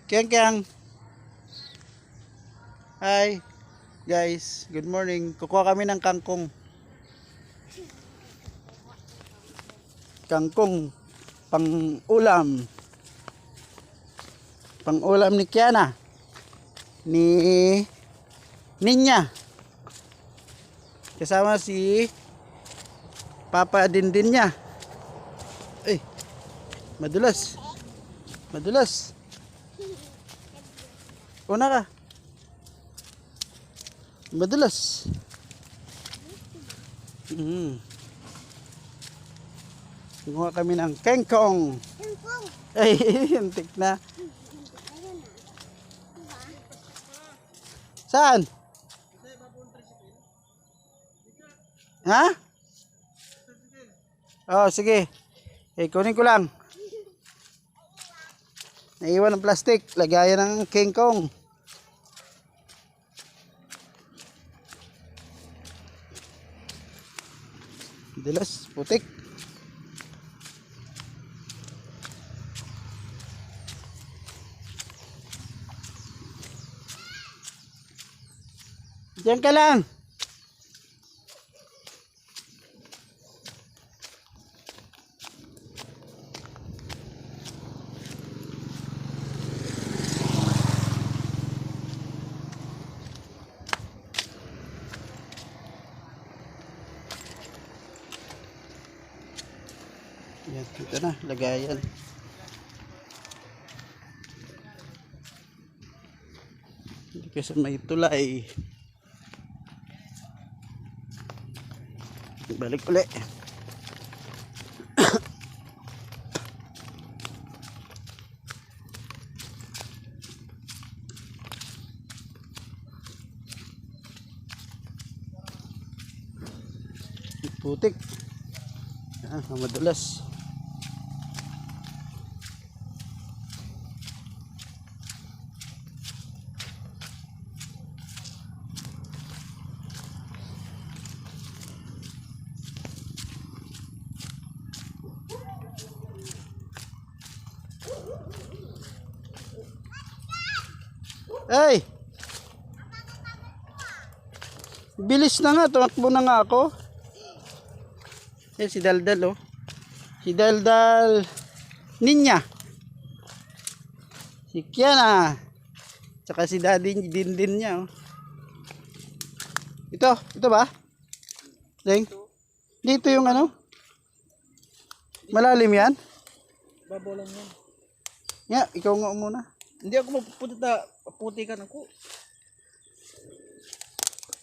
Keng. Hi guys, good morning. Kukuha kami ng kangkong. Kangkong pang-ulam. Pang-ulam ni Kiana. Ni Ninya. Kasama si Papa din niya. Eh, madulas. Madulas. Una ka. Madulas. Kumuha kami ng kangkong. Ay, hintik na. Saan? Ha? Oh, sige. Kunin ko lang. Naiwan ng plastic. Lagayan ng kangkong. Dilas, putik. Diyan ka lang. Yan, ito na, lagayan. Hindi kasi may tulay. Balik ulit. Putik. Madulas. Hey! Bilis na nga, tumakbo na nga ako. Si Daldal, oh. Si Daldal Ninya. Si Kiana. Tsaka si Daddy din niya, oh. Ito ba? Deng. Dito yung ano? Malalim yan? Babaw lang yan. Ya, ikaw nga muna. Hindi ako mapupunta, putikan ako.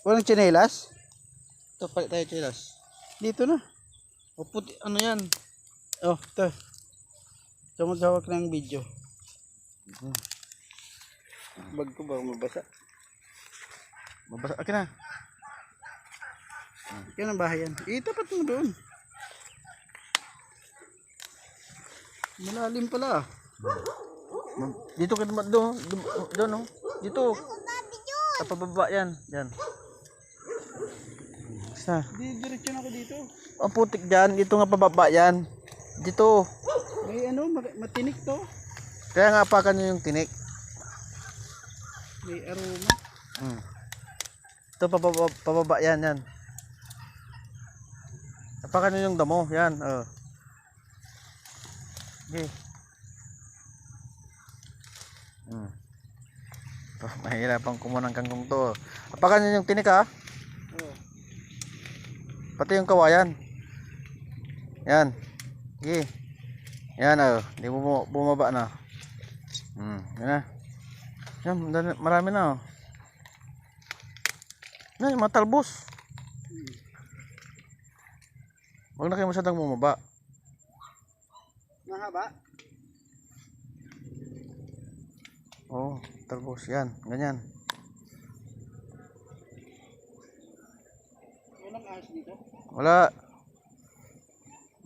Walang tsinelas? Ito, palit tayo chilas. Dito na. O puti, ano yan? Oh, ito. Sumagawak ng video. Bag ko ba mabasa? Mabasa, akin na. Yan ang bahay yan. Itapat mo doon. Malalim pala. Dito ka naman, doon, no? Dito. Sa pababa yan, yan. Sa? Diretso na ako dito. Ang putik dyan, dito nga pababa yan. Dito. May ano, matinik to. Kaya nga apakan nyo yung tinik. May aroma. Ito pababa yan, yan. Apakan nyo yung damo, yan. Okay. Mahirapan kumuha ng kangkong to. Apakan nyo yung tinik, ha? Pati yung kawayan. Yan. Okay. Yan, hindi bumaba na. Yan na. Yan, marami na, Yan, yung mga talbos. Huwag na kayo masyadong bumaba. Mahaba? Oo, talbos. Yan, ganyan. Walang ahas dito? Wala.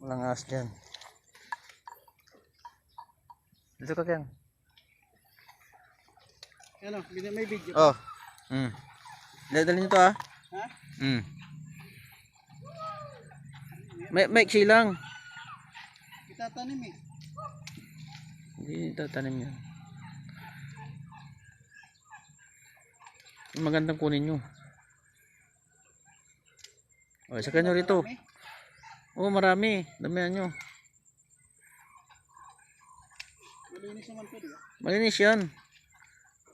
Walang ahas dyan. Dito ka, Ken. Ano, may video. Oh. Dalhin nyo to, ha? Ha? May lang. Itatanim eh. Hindi tatanim yan. Yung magandang kunin nyo. O, isa nyo rito. Oo, marami. Damihan nyo. Malinis naman po, di ba? Malinis yan.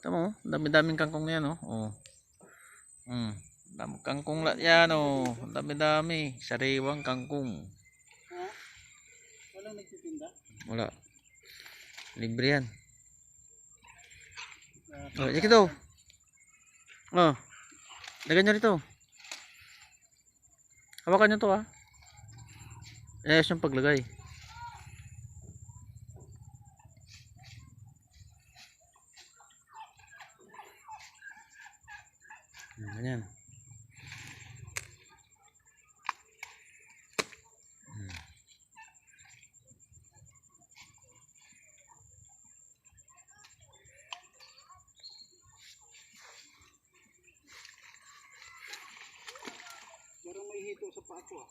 Tama mo, dami-daming kangkong na yan, oh. Oh. Dami kangkong yan, oh. Dami-dami. Sariwang kangkong. Ha? Walang nagtitinda? Wala. Libre yan. Oh, yan ito. Oh. Lagyan nyo rito. Hawakan nyo to, ah. Ayos yung paglagay. Ganyan. Parang may hito sa paa ko, ah.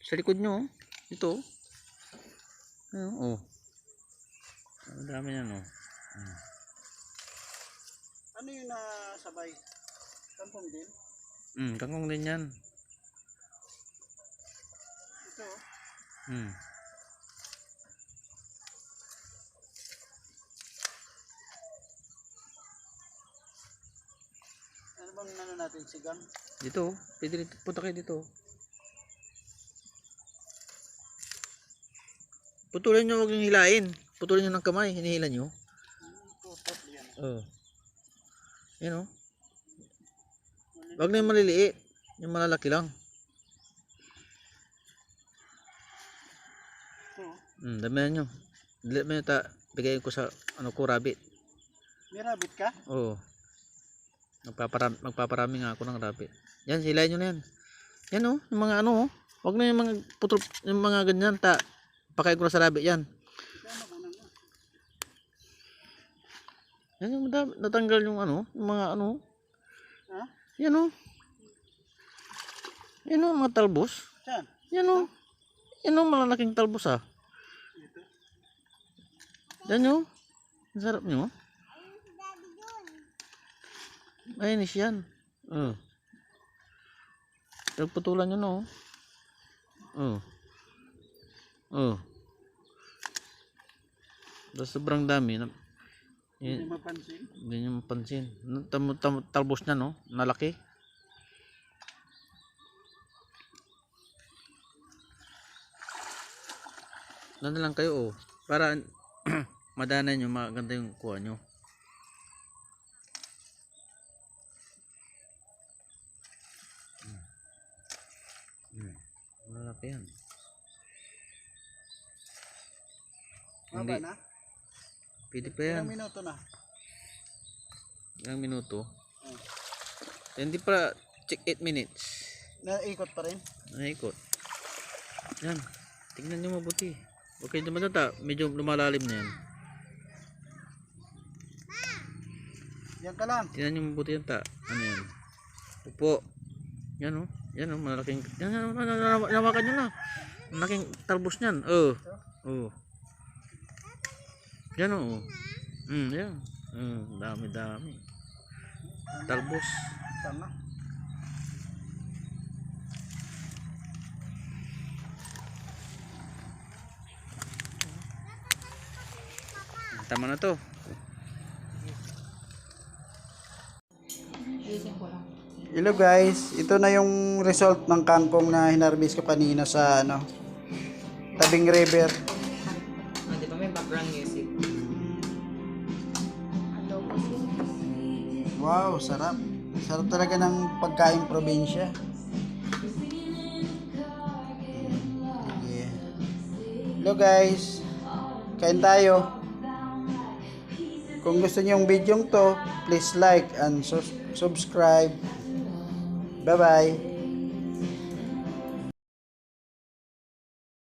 Sa likod nyo, oh. Ito, oh. Oh. Ang dami yan, oh. Ano yung nasabay? Kampong din? Kangkong din yan. Ito, oh. Ano bang ano natin, sigang? Dito, pwede dito, punta kayo dito. Putulin nyo, huwag yung hilain. Putulin nyo ng kamay, hinihila nyo. Putot yan. Oh. Yan, oh. Huwag na yung maliliit. Yung malalaki lang. Ito, Damihan nyo. Dilit mo yun, bigayin ko sa, ano ko, rabbit. may rabbit ka? Oo. Magpaparami nga ako ng rabbit. Yan, hilahin nyo na yan. Yan, oh. Yung mga ano, oh. Huwag na yung mga putol, yung mga ganyan, pakain ko na sa rabbit yan. Yan yung natanggal yung ano, yung mga ano. Ha? Yan, oh. Yan, oh, mga talbos. Saan? Yan, oh. Yan, oh, malalaking talbos, ah. Ito. Yan, oh. Ang sarap nyo. Mainis yan. Pagputulan nyo na, oh. Sobrang dami. Hindi mapansin. Hindi nyo mapansin. Talbos na, no? Nalaki. Doon na lang kayo, oh. Para madana nyo, maganda yung kuha nyo. Malaki yan. Maba na? Pwede pa yan. Ilang minuto na? Ilang minuto? Oh. Hindi pa, check 8 minutes. Naikot pa rin? Naikot. Yan. Tingnan nyo mabuti. Okay naman ito, medyo lumalalim na yan. Yan ka lang. Tingnan nyo mabuti yan, ano yan? Upo. Yan, oh. Yan, oh, malaking. Yan, nawakan nyo na. Malaking talbos niyan. Oh. Yan, oh. Yan. Dami. Talbos. Tama. Tama na to. Hello guys, ito na yung result ng kangkong na hinarvest ko kanina sa ano, tabing river. Di ba may background music? Wow, sarap. Sarap talaga ng pagkain probinsya. Sige. Hello guys, kain tayo. Kung gusto niyo yung video to, please like and subscribe. Bye-bye.